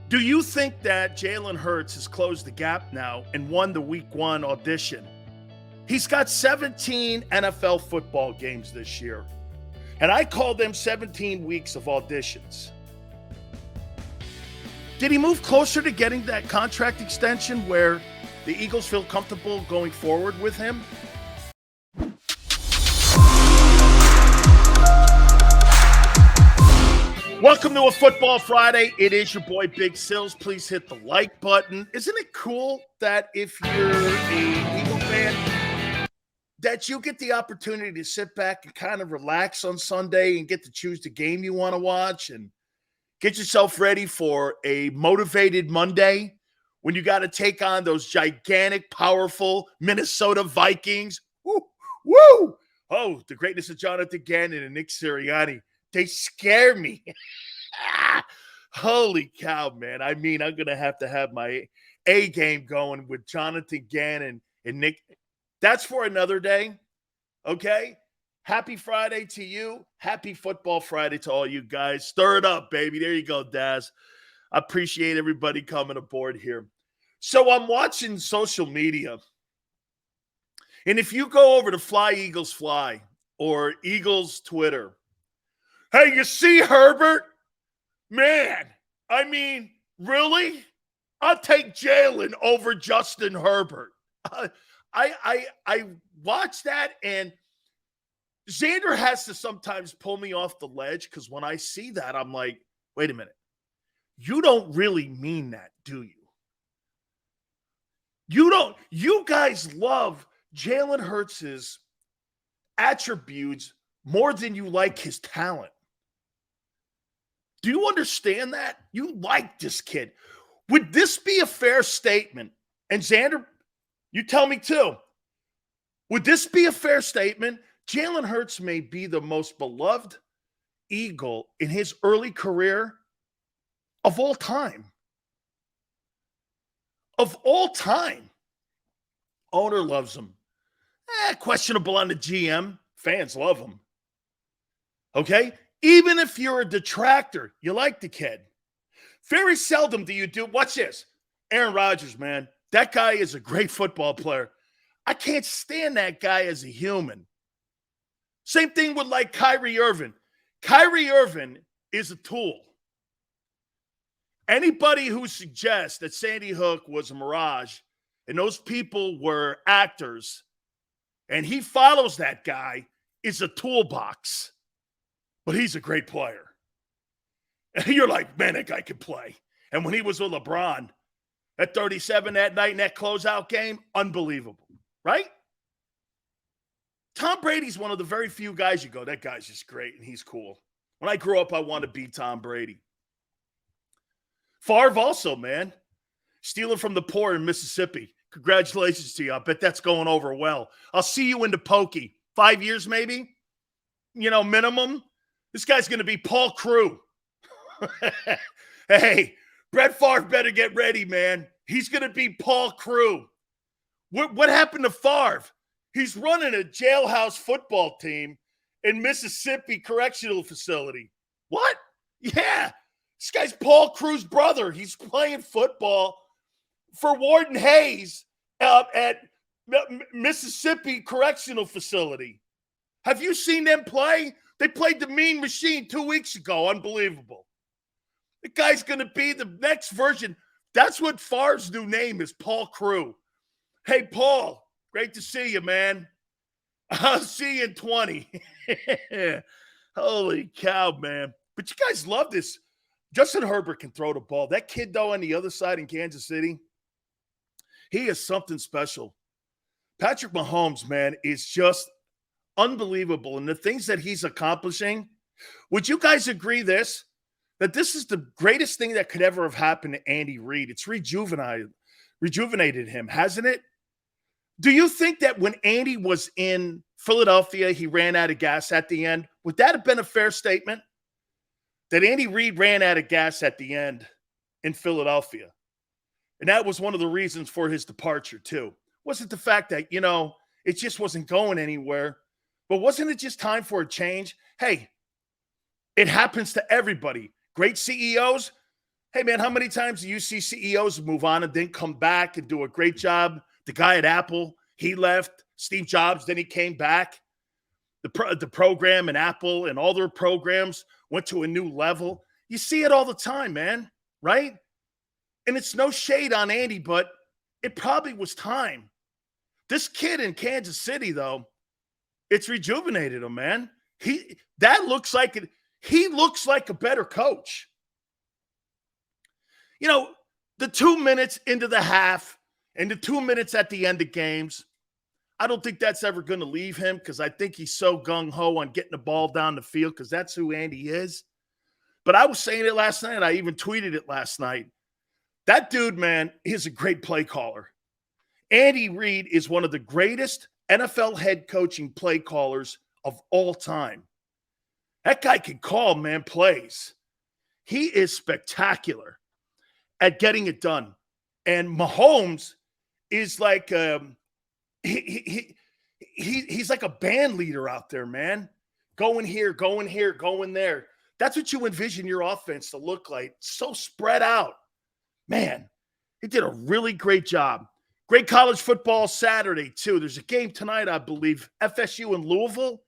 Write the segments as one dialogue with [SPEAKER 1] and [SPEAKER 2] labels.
[SPEAKER 1] Do you think that Jalen Hurts has closed the gap now and won the week 1 audition? He's got 17 NFL football games this year, and I call them 17 weeks of auditions. Did he move closer to getting that contract extension where the Eagles feel comfortable going forward with him? Welcome to a Football Friday. It is your boy Big Sills. Please hit the like button. Isn't it cool that if you're a Eagle fan, that you get the opportunity to sit back and kind of relax on Sunday and get to choose the game you want to watch and get yourself ready for a motivated Monday when you got to take on those gigantic, powerful Minnesota Vikings. Woo! Woo! Oh, the greatness of Jonathan Gannon and Nick Sirianni. They scare me. Holy cow, man. I mean, I'm going to have my A game going with Jonathan Gannon and Nick. That's for another day, okay? Happy Friday to you. Happy Football Friday to all you guys. Stir it up, baby. There you go, Daz. I appreciate everybody coming aboard here. So I'm watching social media, and if you go over to Fly Eagles Fly or Eagles Twitter, hey, you see Herbert? Man, I mean, really? I'll take Jalen over Justin Herbert. I watch that, and Xander has to sometimes pull me off the ledge because when I see that, I'm like, wait a minute. You don't really mean that, do you? You guys love Jalen Hurts' attributes more than you like his talent. Do you understand that? You like this kid. Would this be a fair statement? And Xander, you tell me too. Would this be a fair statement? Jalen Hurts may be the most beloved Eagle in his early career of all time. Of all time. Owner loves him. Questionable on the GM. Fans love him. Okay? Even if you're a detractor, you like the kid. Very seldom do you do. Watch this. Aaron Rodgers, man. That guy is a great football player. I can't stand that guy as a human. Same thing with like Kyrie Irving. Kyrie Irving is a tool. Anybody who suggests that Sandy Hook was a mirage and those people were actors and he follows that guy is a toolbox. But he's a great player. And you're like, man, that guy can play. And when he was with LeBron at 37 that night in that closeout game, unbelievable, right? Tom Brady's one of the very few guys you go, that guy's just great and he's cool. When I grew up, I wanted to be Tom Brady. Favre also, man. Stealing from the poor in Mississippi. Congratulations to you. I bet that's going over well. I'll see you in the pokey. 5 years maybe, minimum. This guy's going to be Paul Crew. Hey, Brett Favre better get ready, man. He's going to be Paul Crew. What happened to Favre? He's running a jailhouse football team in Mississippi Correctional Facility. What? Yeah. This guy's Paul Crew's brother. He's playing football for Warden Hayes at Mississippi Correctional Facility. Have you seen them play? They played the Mean Machine 2 weeks ago. Unbelievable. The guy's going to be the next version. That's what Favre's new name is, Paul Crew. Hey, Paul, great to see you, man. I'll see you in 20. Holy cow, man. But you guys love this. Justin Herbert can throw the ball. That kid, though, on the other side in Kansas City, he is something special. Patrick Mahomes, man, is just unbelievable. And the things that he's accomplishing, would you guys agree that this is the greatest thing that could ever have happened to Andy Reid? It's rejuvenated him, hasn't it? Do you think that when Andy was in Philadelphia, he ran out of gas at the end? Would that have been a fair statement? That Andy Reid ran out of gas at the end in Philadelphia. And that was one of the reasons for his departure, too. Wasn't the fact that, it just wasn't going anywhere. But wasn't it just time for a change? Hey, it happens to everybody. Great CEOs, Hey, man, how many times do you see CEOs move on and then come back and do a great job? The guy at Apple, he left. Steve Jobs, then he came back. The program and Apple and all their programs went to a new level. You see it all the time, man, right? And it's no shade on Andy, but it probably was time. This kid in Kansas City, though, it's rejuvenated him, man. He looks like a better coach. You know, the 2 minutes into the half and the 2 minutes at the end of games, I don't think that's ever going to leave him because I think he's so gung-ho on getting the ball down the field because that's who Andy is. But I was saying it last night. I even tweeted it last night. That dude, man, is a great play caller. Andy Reid is one of the greatest NFL head coaching play callers of all time. That guy can call, man, plays. He is spectacular at getting it done. And Mahomes is like he's like a band leader out there, man. Going here, going here, going there. That's what you envision your offense to look like. So spread out. Man, he did a really great job. Great college football Saturday, too. There's a game tonight, I believe. FSU in Louisville,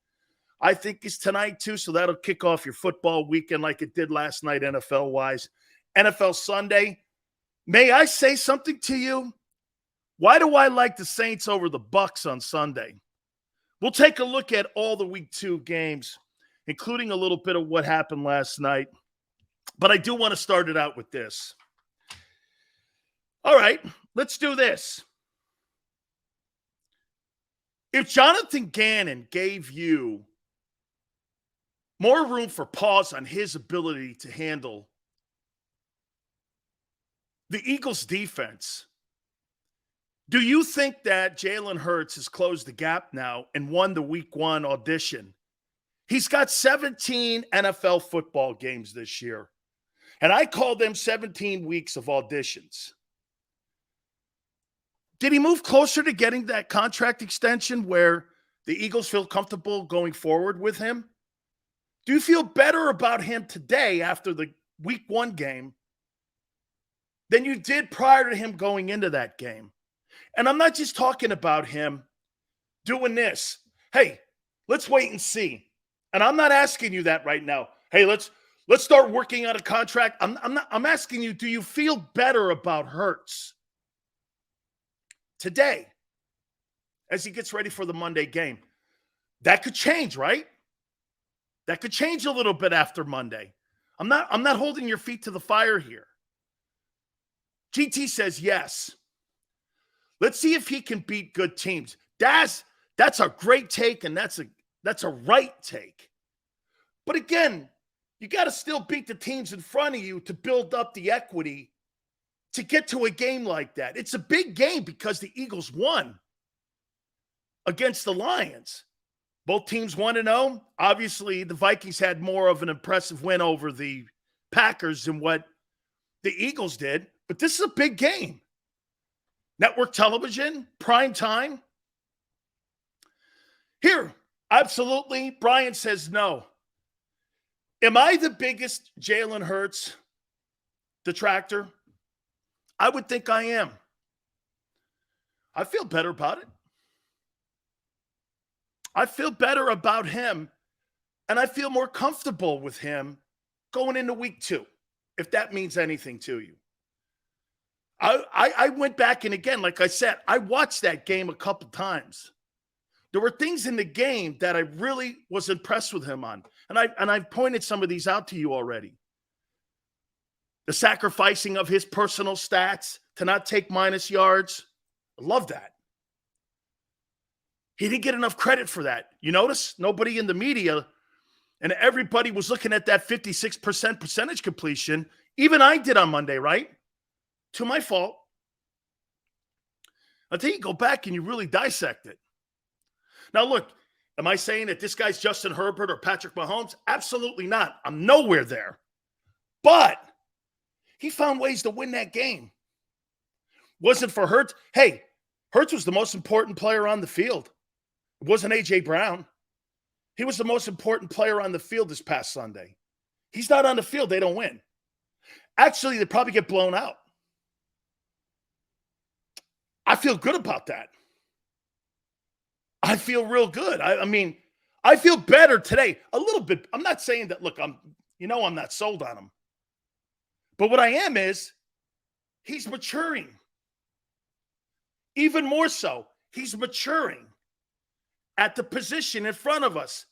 [SPEAKER 1] I think, is tonight, too. So that'll kick off your football weekend like it did last night, NFL-wise. NFL Sunday. May I say something to you? Why do I like the Saints over the Bucs on Sunday? We'll take a look at all the Week 2 games, including a little bit of what happened last night. But I do want to start it out with this. All right, let's do this. If Jonathan Gannon gave you more room for pause on his ability to handle the Eagles' defense, do you think that Jalen Hurts has closed the gap now and won the Week 1 audition? He's got 17 NFL football games this year, and I call them 17 weeks of auditions. Did he move closer to getting that contract extension where the Eagles feel comfortable going forward with him? Do you feel better about him today after the Week 1 game than you did prior to him going into that game? And I'm not just talking about him doing this. Hey, let's wait and see. And I'm not asking you that right now. Hey, let's start working on a contract. I'm asking you, do you feel better about Hurts today as he gets ready for the Monday game? That could change, right? That could change a little bit after Monday. I'm not holding your feet to the fire here. GT says yes. Let's see if he can beat good teams. That's a great take, and that's a right take. But again, you got to still beat the teams in front of you to build up the equity to get to a game like that. It's a big game because the Eagles won against the Lions. Both teams 1-0. Obviously, the Vikings had more of an impressive win over the Packers than what the Eagles did. But this is a big game. Network television, prime time. Here, absolutely. Brian says no. Am I the biggest Jalen Hurts detractor? I would think I am. I feel better about it. I feel better about him, and I feel more comfortable with him going into Week 2, if that means anything to you. I went back, and again, like I said, I watched that game a couple times. There were things in the game that I really was impressed with him on, and I've pointed some of these out to you already. The sacrificing of his personal stats to not take minus yards. I love that. He didn't get enough credit for that. You notice? Nobody in the media, and everybody was looking at that 56% percentage completion. Even I did on Monday, right? To my fault. Until you go back and you really dissect it. Now, look, am I saying that this guy's Justin Herbert or Patrick Mahomes? Absolutely not. I'm nowhere there. But he found ways to win that game. Wasn't for Hurts. Hey, Hurts was the most important player on the field. It wasn't A.J. Brown. He was the most important player on the field this past Sunday. He's not on the field, they don't win. Actually, they probably get blown out. I feel good about that. I feel real good. I mean, I feel better today. A little bit. I'm not saying that, look, I'm not sold on him. But what I am is he's maturing. Even more so, he's maturing at the position in front of us.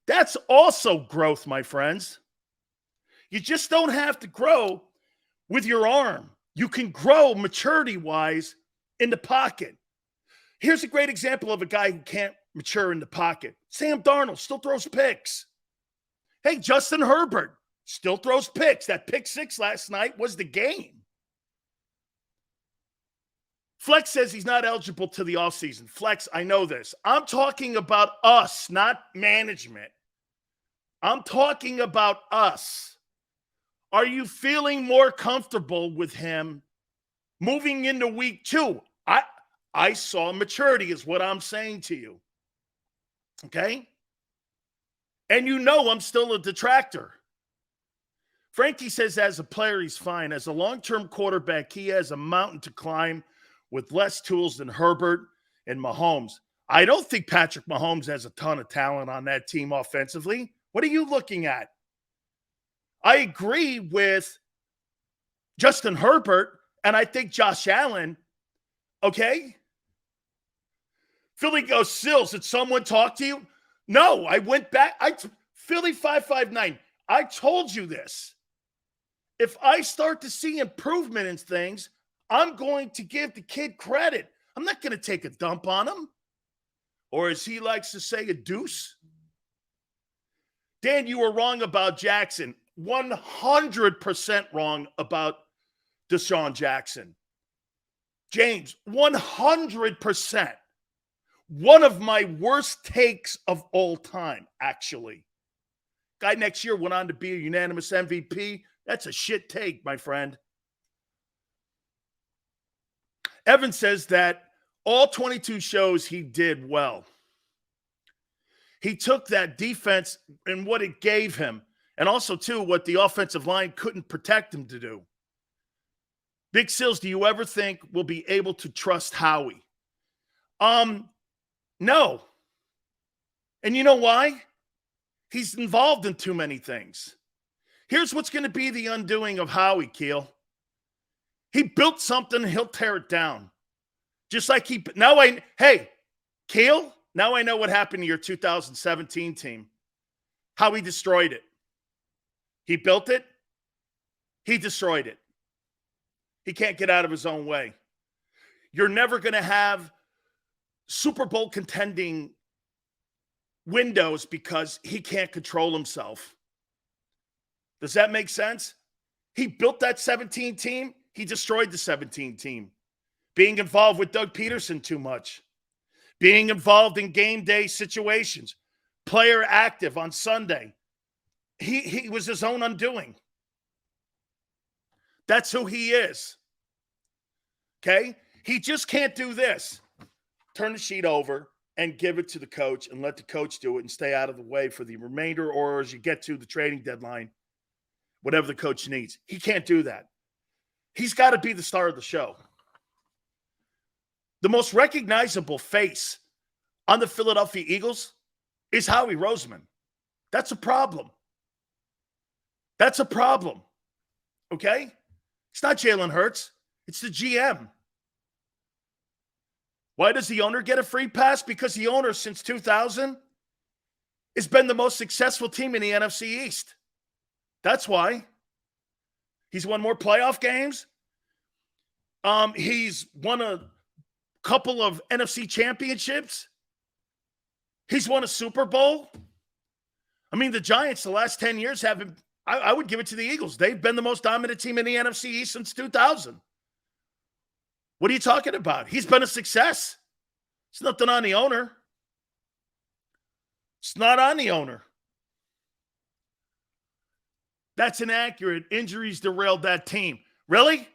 [SPEAKER 1] That's also growth, my friends. You just don't have to grow with your arm. You can grow maturity-wise in the pocket. Here's a great example of a guy who can't mature in the pocket. Sam Darnold still throws picks. Hey, Justin Herbert still throws picks. That pick 6 last night was the game. Flex says he's not eligible to the offseason. Flex, I know this. I'm talking about us, not management. I'm talking about us. Are you feeling more comfortable with him moving into week 2? I saw maturity is what I'm saying to you. Okay? And you know I'm still a detractor. Frankie says as a player, he's fine. As a long-term quarterback, he has a mountain to climb with less tools than Herbert and Mahomes. I don't think Patrick Mahomes has a ton of talent on that team offensively. What are you looking at? I agree with Justin Herbert, and I think Josh Allen, okay? Philly goes, Sills, did someone talk to you? No, I went back. Philly 559. I told you this. If I start to see improvement in things, I'm going to give the kid credit. I'm not going to take a dump on him. Or as he likes to say, a deuce. Dan, you were wrong about Jackson. 100% wrong about Deshaun Jackson. James, 100%. One of my worst takes of all time, actually. Guy next year went on to be a unanimous MVP. That's a shit take, my friend. Evan says that all 22 shows he did well. He took that defense and what it gave him, and also, too, what the offensive line couldn't protect him to do. Big Sills, do you ever think we'll be able to trust Howie? No. And you know why? He's involved in too many things. Here's what's going to be the undoing of Howie, Keel. He built something, he'll tear it down. Just like Keel, now I know what happened to your 2017 team. How he destroyed it. He built it. He destroyed it. He can't get out of his own way. You're never going to have Super Bowl contending windows because he can't control himself. Does that make sense? He built that 17 team. He destroyed the 17 team. Being involved with Doug Peterson too much. Being involved in game day situations. Player active on Sunday. He was his own undoing. That's who he is. Okay? He just can't do this. Turn the sheet over and give it to the coach and let the coach do it and stay out of the way for the remainder or as you get to the trading deadline, whatever the coach needs. He can't do that. He's got to be the star of the show. The most recognizable face on the Philadelphia Eagles is Howie Roseman. That's a problem. That's a problem. Okay? It's not Jalen Hurts. It's the GM. Why does the owner get a free pass? Because the owner, since 2000, has been the most successful team in the NFC East. That's why. He's won more playoff games. He's won a couple of NFC championships. He's won a Super Bowl. I mean, the Giants, the last 10 years, haven't. I would give it to the Eagles. They've been the most dominant team in the NFC East since 2000. What are you talking about? He's been a success. It's nothing on the owner. It's not on the owner. That's inaccurate. Injuries derailed that team. Really?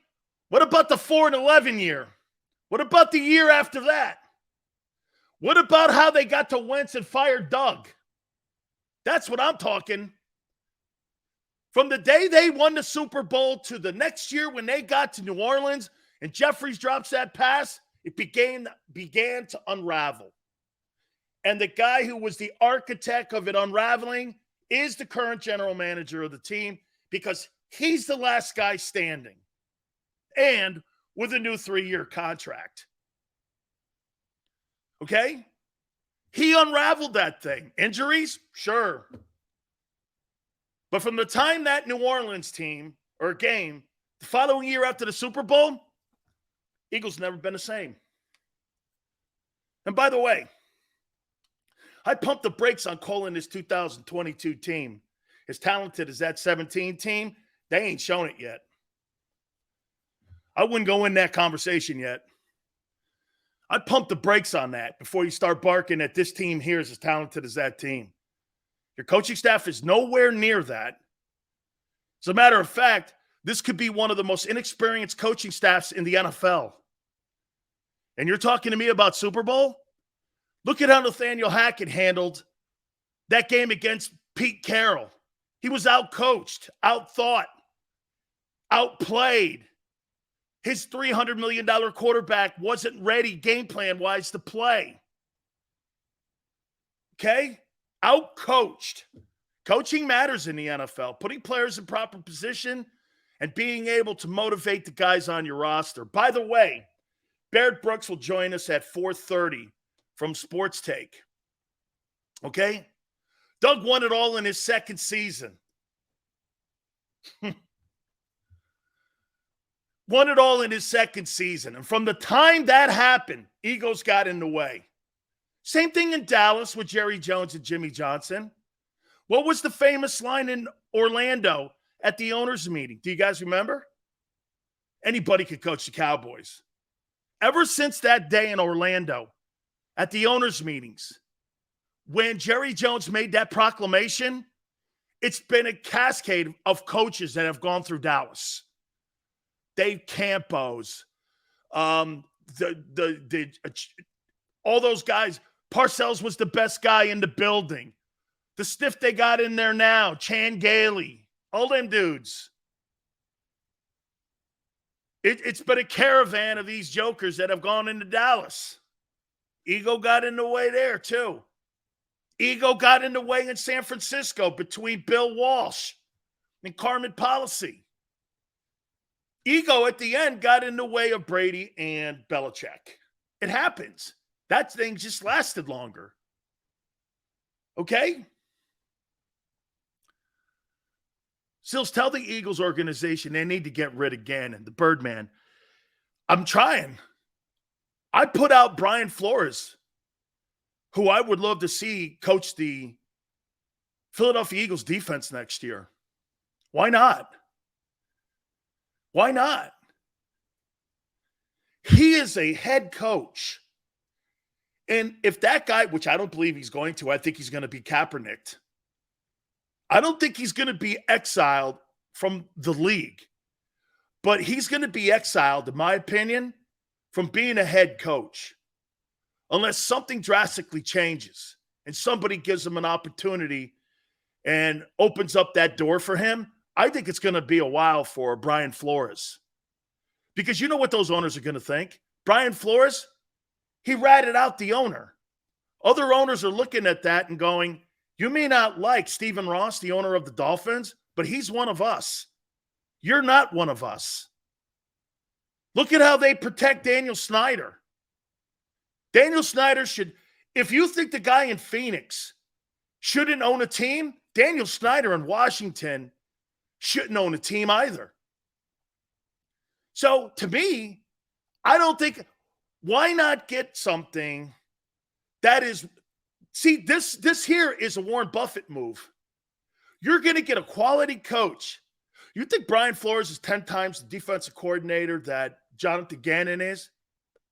[SPEAKER 1] What about the 4-11 year? What about the year after that? What about how they got to Wentz and fired Doug? That's what I'm talking. From the day they won the Super Bowl to the next year when they got to New Orleans and Jeffries drops that pass, it began to unravel. And the guy who was the architect of it unraveling is the current general manager of the team because he's the last guy standing and with a new 3-year contract. Okay? He unraveled that thing. Injuries? Sure. But from the time that New Orleans team or game, the following year after the Super Bowl, Eagles never been the same. And by the way, I pumped the brakes on calling this 2022 team as talented as that 17 team. They ain't shown it yet. I wouldn't go in that conversation yet. I'd pump the brakes on that before you start barking that this team here is as talented as that team. Your coaching staff is nowhere near that. As a matter of fact, this could be one of the most inexperienced coaching staffs in the NFL. And you're talking to me about Super Bowl? Look at how Nathaniel Hackett handled that game against Pete Carroll. He was outcoached, outthought, outplayed. His $300 million quarterback wasn't ready game plan-wise to play. Okay? Outcoached. Coaching matters in the NFL. Putting players in proper position and being able to motivate the guys on your roster. By the way, Baird Brooks will join us at 4:30 from Sports Take. Okay? Doug won it all in his second season. Won it all in his second season. And from the time that happened, egos got in the way. Same thing in Dallas with Jerry Jones and Jimmy Johnson. What was the famous line in Orlando at the owners' meeting? Do you guys remember? Anybody could coach the Cowboys. Ever since that day in Orlando at the owners' meetings, when Jerry Jones made that proclamation, it's been a cascade of coaches that have gone through Dallas. Dave Campos, all those guys. Parcells was the best guy in the building. The stiff they got in there now, Chan Gailey, all them dudes. It's been a caravan of these jokers that have gone into Dallas. Ego got in the way there, too. Ego got in the way in San Francisco between Bill Walsh and Carmen Policy. Ego at the end got in the way of Brady and Belichick. It happens. That thing just lasted longer. Okay? Sills, tell the Eagles organization they need to get rid of Gannon, the Birdman. I'm trying. I put out Brian Flores, who I would love to see coach the Philadelphia Eagles defense next year. Why not? Why not? He is a head coach. And if that guy, which I don't believe he's going to, I think he's going to be Kaepernicked. I don't think he's going to be exiled from the league. But he's going to be exiled, in my opinion, from being a head coach. Unless something drastically changes and somebody gives him an opportunity and opens up that door for him, I think it's going to be a while for Brian Flores. Because you know what those owners are going to think? Brian Flores, he ratted out the owner. Other owners are looking at that and going, you may not like Stephen Ross, the owner of the Dolphins, but he's one of us. You're not one of us. Look at how they protect Daniel Snyder. Daniel Snyder should, if you think the guy in Phoenix shouldn't own a team, Daniel Snyder in Washington shouldn't own a team either. So to me, I don't think, why not get something that is, see, this here is a Warren Buffett move. You're going to get a quality coach. You think Brian Flores is 10 times the defensive coordinator that Jonathan Gannon is?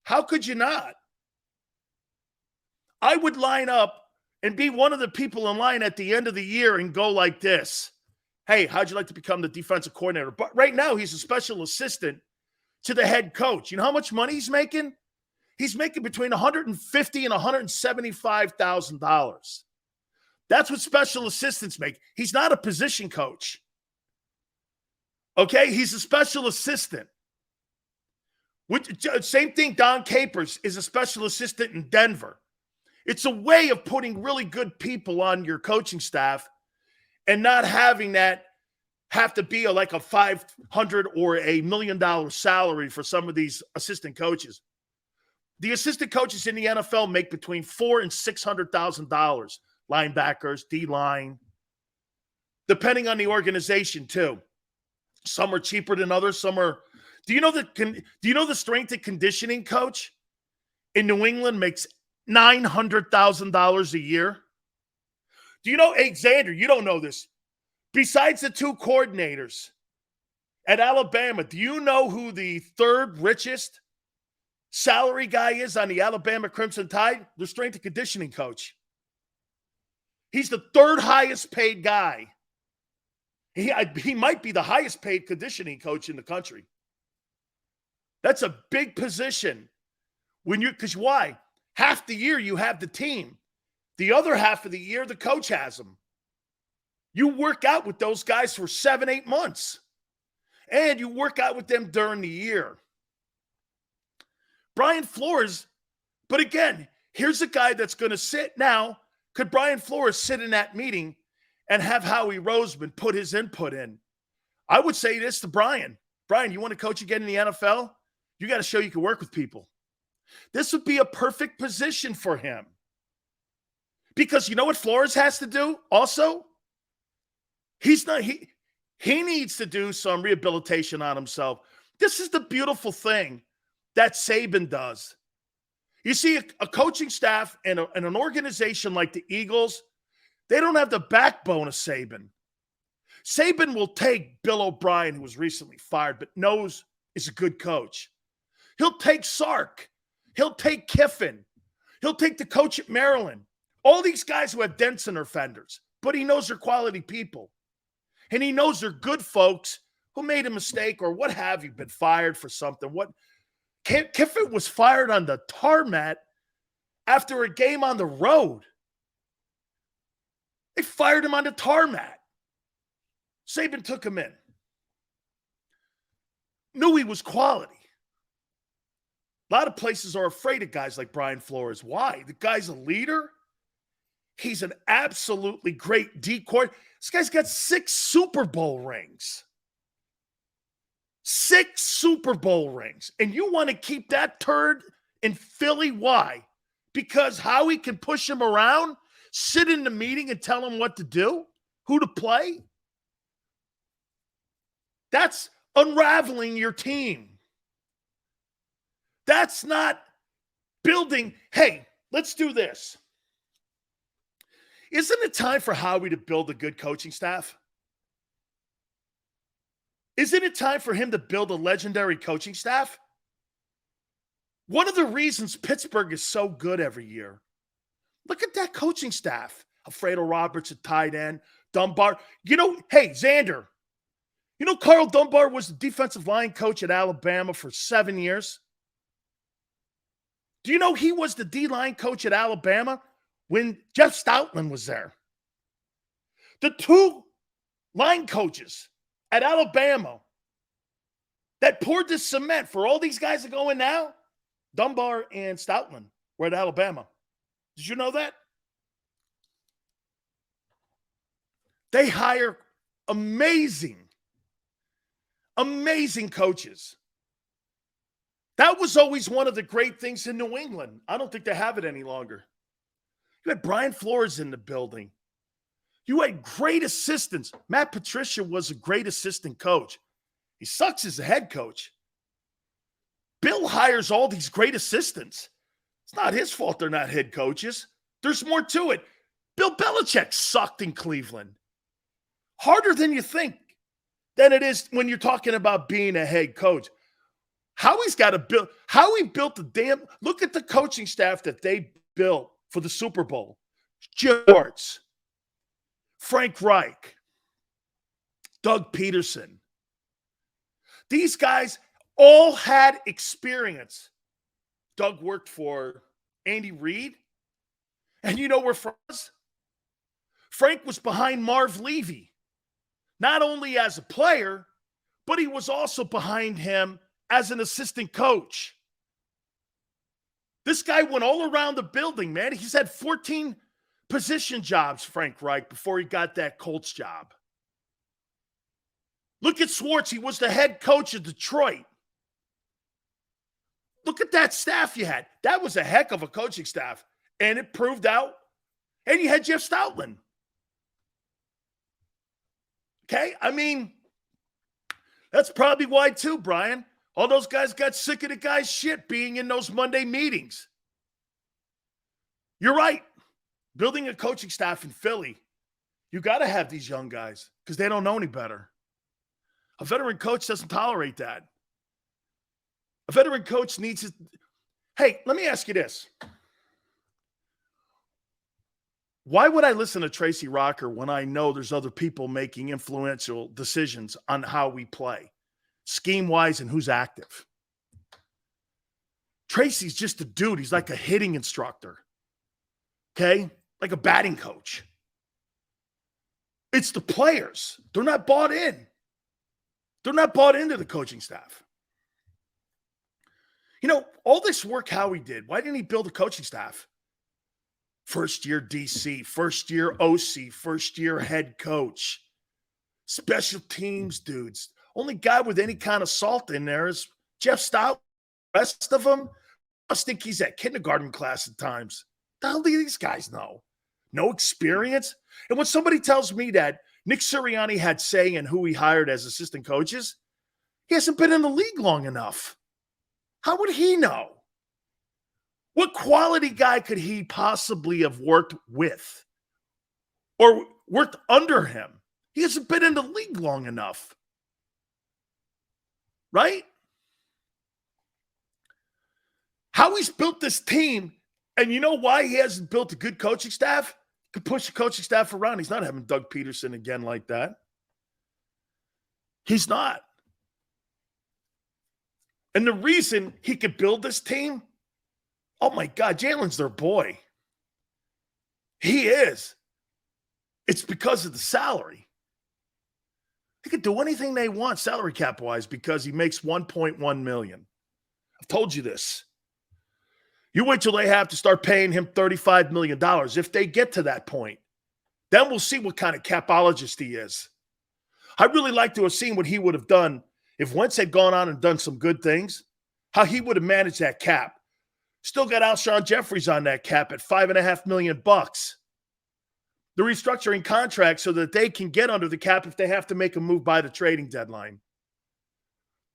[SPEAKER 1] How could you not? I would line up and be one of the people in line at the end of the year and go like this. Hey, how'd you like to become the defensive coordinator? But right now, he's a special assistant to the head coach. You know how much money he's making? He's making between $150,000 and $175,000. That's what special assistants make. He's not a position coach. Okay, he's a special assistant. Same thing, Don Capers is a special assistant in Denver. It's a way of putting really good people on your coaching staff and not having that have to be like a $500 or $1 million salary for some of these assistant coaches. The assistant coaches in the NFL make between $400,000 and $600,000. Linebackers, D-line, depending on the organization too. Some are cheaper than others. Some are. Do you know the strength and conditioning coach in New England makes $900,000 a year? Do you know, Xander? You don't know this. Besides the two coordinators at Alabama, do you know who the third richest salary guy is on the Alabama Crimson Tide? The strength and conditioning coach. He's the third highest paid guy. He might be the highest paid conditioning coach in the country. That's a big position. Because why? Half the year you have the team. The other half of the year, the coach has them. You work out with those guys for 7-8 months. And you work out with them during the year. Brian Flores, but again, here's a guy that's going to sit now. Could Brian Flores sit in that meeting and have Howie Roseman put his input in? I would say this to Brian. Brian, you want to coach again in the NFL? You got to show you can work with people. This would be a perfect position for him. Because you know what Flores has to do also? He needs to do some rehabilitation on himself. This is the beautiful thing that Saban does. You see, a coaching staff and an organization like the Eagles, they don't have the backbone of Saban. Saban will take Bill O'Brien, who was recently fired, but knows is a good coach. He'll take Sark. He'll take Kiffin. He'll take the coach at Maryland. All these guys who have dents in their fenders, but he knows they're quality people. And he knows they're good folks who made a mistake or what have you, been fired for something. Kiffin was fired on the tarmac after a game on the road. They fired him on the tarmac. Saban took him in. Knew he was quality. A lot of places are afraid of guys like Brian Flores. Why? The guy's a leader. He's an absolutely great decoy. This guy's got 6 Super Bowl rings. 6 Super Bowl rings. And you want to keep that turd in Philly? Why? Because Howie can push him around, sit in the meeting and tell him what to do, who to play? That's unraveling your team. That's not building, hey, let's do this. Isn't it time for Howie to build a good coaching staff? Isn't it time for him to build a legendary coaching staff? One of the reasons Pittsburgh is so good every year, look at that coaching staff. Alfredo Roberts at tight end, Dunbar. Hey, Xander, Carl Dunbar was the defensive line coach at Alabama for 7 years? Do you know he was the D-line coach at Alabama when Jeff Stoutland was there? The 2 line coaches at Alabama that poured the cement for all these guys that go in now, Dunbar and Stoutland were at Alabama. Did you know that? They hire amazing coaches. That was always one of the great things in New England. I don't think they have it any longer. You had Brian Flores in the building. You had great assistants. Matt Patricia was a great assistant coach. He sucks as a head coach. Bill hires all these great assistants. It's not his fault they're not head coaches. There's more to it. Bill Belichick sucked in Cleveland. Harder than you think than it is when you're talking about being a head coach. Howie's got to build. Howie built look at the coaching staff that they built for the Super Bowl. Jim Schwartz, Frank Reich, Doug Peterson. These guys all had experience. Doug worked for Andy Reid. And you know where Frank was? Frank was behind Marv Levy. Not only as a player, but he was also behind him as an assistant coach. This guy went all around the building, man. He's had 14 position jobs, Frank Reich, before he got that Colts job. Look at Schwartz. He was the head coach of Detroit. Look at that staff you had. That was a heck of a coaching staff. And it proved out. And you had Jeff Stoutland. Okay? I mean, that's probably why, too, Brian. All those guys got sick of the guy's shit being in those Monday meetings. You're right. Building a coaching staff in Philly, you got to have these young guys because they don't know any better. A veteran coach doesn't tolerate that. A veteran coach needs to... Hey, let me ask you this. Why would I listen to Tracy Rocker when I know there's other people making influential decisions on how we play, scheme-wise and who's active? Tracy's just a dude. He's like a hitting instructor, okay? Like a batting coach. It's the players. They're not bought in. They're not bought into the coaching staff. You know, all this work Howie did, why didn't he build a coaching staff? First year DC, first year OC, first year head coach, special teams dudes. Only guy with any kind of salt in there is Jeff Stout. The rest of them, I think he's at kindergarten class at times. The hell do these guys know? No experience? And when somebody tells me that Nick Sirianni had say in who he hired as assistant coaches, he hasn't been in the league long enough. How would he know? What quality guy could he possibly have worked with or worked under him? He hasn't been in the league long enough. Right? Howie's built this team, and you know why he hasn't built a good coaching staff? He could push the coaching staff around. He's not having Doug Peterson again like that. He's not. And the reason he could build this team, oh my God, Jalen's their boy. He is. It's because of the salary. They could do anything they want salary cap-wise because he makes $1.1 million. I've told you this. You wait till they have to start paying him $35 million. If they get to that point, then we'll see what kind of capologist he is. I'd really like to have seen what he would have done if Wentz had gone on and done some good things, how he would have managed that cap. Still got Alshon Jeffries on that cap at $5.5 million. The restructuring contract so that they can get under the cap if they have to make a move by the trading deadline.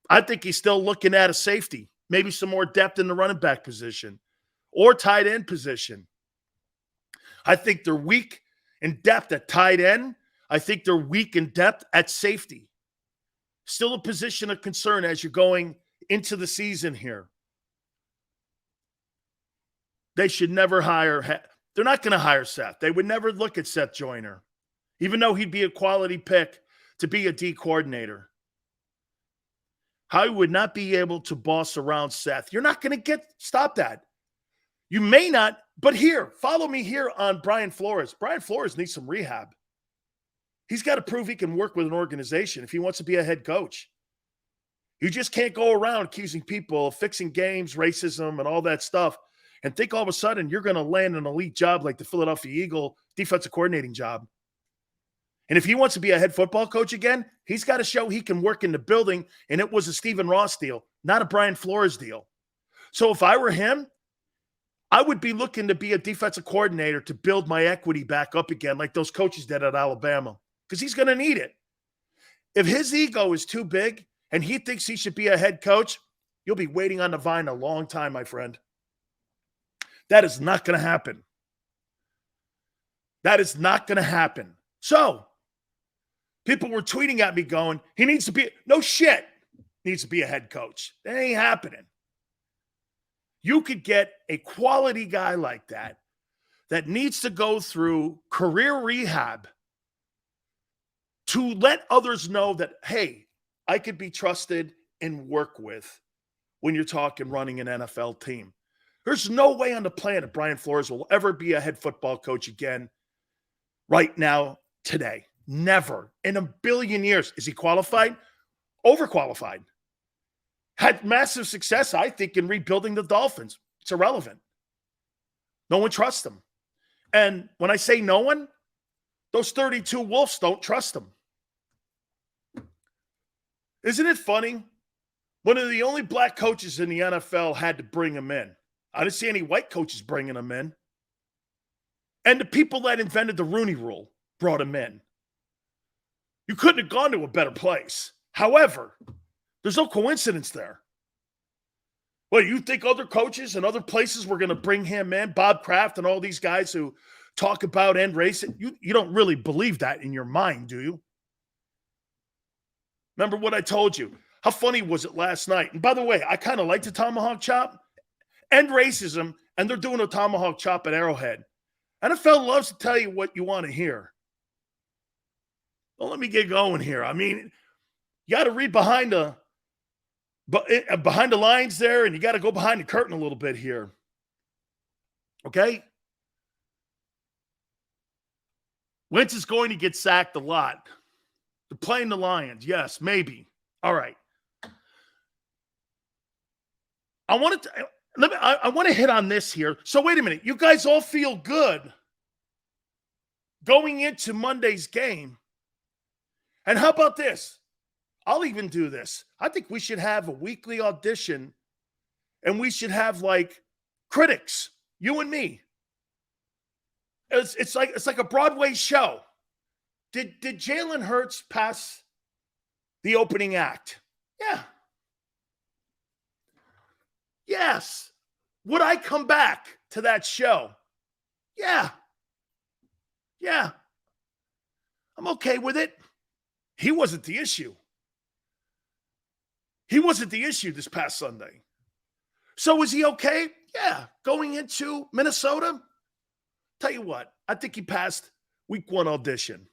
[SPEAKER 1] I think he's still looking at a safety, maybe some more depth in the running back position or tight end position. I think they're weak in depth at tight end. I think they're weak in depth at safety. Still a position of concern as you're going into the season here. They should never hire. They're not going to hire Seth. They would never look at Seth Joyner, even though he'd be a quality pick to be a D coordinator. Howie would not be able to boss around Seth. You're not going to stop that. You may not, but here, follow me here on Brian Flores. Brian Flores needs some rehab. He's got to prove he can work with an organization if he wants to be a head coach. You just can't go around accusing people of fixing games, racism, and all that stuff and think all of a sudden you're going to land an elite job like the Philadelphia Eagle defensive coordinating job. And if he wants to be a head football coach again, he's got to show he can work in the building, and it was a Stephen Ross deal, not a Brian Flores deal. So if I were him, I would be looking to be a defensive coordinator to build my equity back up again like those coaches did at Alabama, because he's going to need it. If his ego is too big and he thinks he should be a head coach, you'll be waiting on the vine a long time, my friend. That is not going to happen. That is not going to happen. So, people were tweeting at me going, he needs to be, no shit, needs to be a head coach. That ain't happening. You could get a quality guy like that needs to go through career rehab to let others know that, hey, I could be trusted and work with when you're talking running an NFL team. There's no way on the planet Brian Flores will ever be a head football coach again right now, today. Never. In a billion years. Is he qualified? overqualified. Had massive success, I think, in rebuilding the Dolphins. It's irrelevant. No one trusts him. And when I say no one, those 32 Wolves don't trust him. Isn't it funny? One of the only black coaches in the NFL had to bring him in. I didn't see any white coaches bringing him in. And the people that invented the Rooney Rule brought him in. You couldn't have gone to a better place. However, there's no coincidence there. Well, you think other coaches and other places were going to bring him in, Bob Kraft and all these guys who talk about end racing? You don't really believe that in your mind, do you? Remember what I told you? How funny was it last night? And by the way, I kind of like the tomahawk chop. End racism, and they're doing a tomahawk chop at Arrowhead. NFL loves to tell you what you want to hear. Well, let me get going here. I mean, you got to read behind the lines there, and you got to go behind the curtain a little bit here. Okay? Wentz is going to get sacked a lot. They're playing the Lions. Yes, maybe. All right. I want to hit on this here. So wait a minute. You guys all feel good going into Monday's game. And how about this? I'll even do this. I think we should have a weekly audition, and we should have like critics, you and me. It's like a Broadway show. Did Jalen Hurts pass the opening act? Yeah. Yes. Would I come back to that show? Yeah. Yeah. I'm okay with it. He wasn't the issue. He wasn't the issue this past Sunday. So was he okay? Yeah. Going into Minnesota? Tell you what, I think he passed week 1 audition.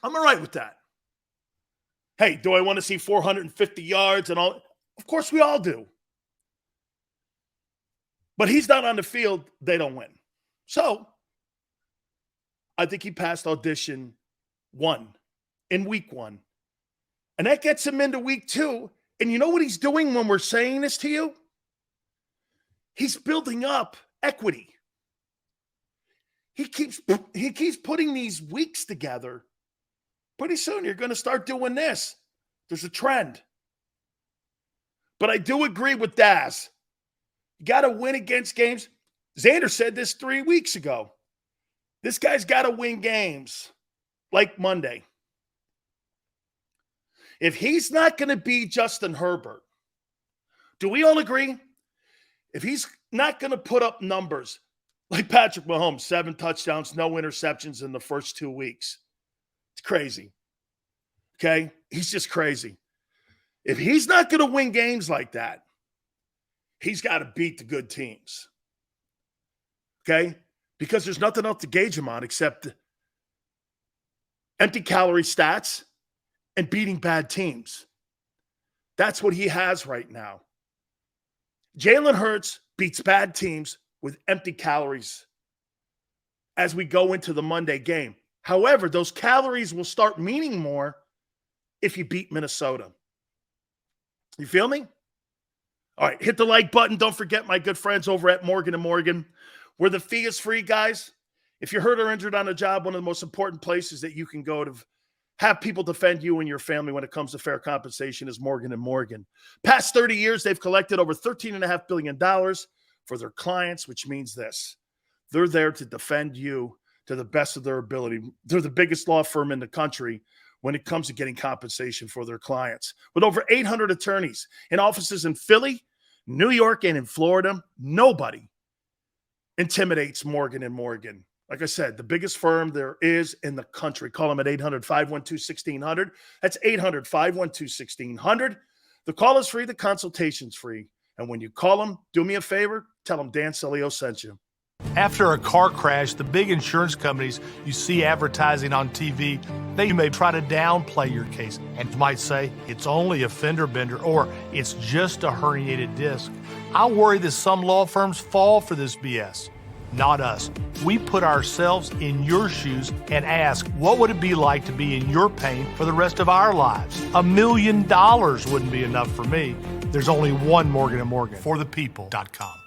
[SPEAKER 1] I'm all right with that. Hey, do I want to see 450 yards and all? Of course we all do. But he's not on the field, they don't win. So, I think he passed audition 1 in week 1. And that gets him into week 2. And you know what he's doing when we're saying this to you? He's building up equity. He keeps putting these weeks together. Pretty soon you're going to start doing this. There's a trend. But I do agree with Daz. You got to win against games. Xander said this 3 weeks ago. This guy's got to win games like Monday. If he's not going to be Justin Herbert, do we all agree? If he's not going to put up numbers like Patrick Mahomes, 7 touchdowns, no interceptions in the first 2 weeks, it's crazy. Okay? He's just crazy. If he's not going to win games like that, he's got to beat the good teams. Okay? Because there's nothing else to gauge him on except empty calorie stats and beating bad teams. That's what he has right now. Jalen Hurts beats bad teams with empty calories as we go into the Monday game. However, those calories will start meaning more if you beat Minnesota. You feel me? All right, hit the like button. Don't forget my good friends over at Morgan & Morgan, where the fee is free, guys. If you're hurt or injured on a job, one of the most important places that you can go to have people defend you and your family when it comes to fair compensation is Morgan & Morgan. Past 30 years, they've collected over $13.5 billion for their clients, which means this. They're there to defend you to the best of their ability. They're the biggest law firm in the country when it comes to getting compensation for their clients. With over 800 attorneys in offices in Philly, New York, and in Florida, nobody intimidates Morgan & Morgan. Like I said, the biggest firm there is in the country. Call them at 800-512-1600. That's 800-512-1600. The call is free. The consultation's free. And when you call them, do me a favor, tell them Dan Sileo sent you.
[SPEAKER 2] After a car crash, the big insurance companies you see advertising on TV, they may try to downplay your case and might say it's only a fender bender or it's just a herniated disc. I worry that some law firms fall for this BS. not us. We put ourselves in your shoes and ask, what would it be like to be in your pain for the rest of our lives? $1 million wouldn't be enough for me. There's only one Morgan & Morgan. ForThePeople.com.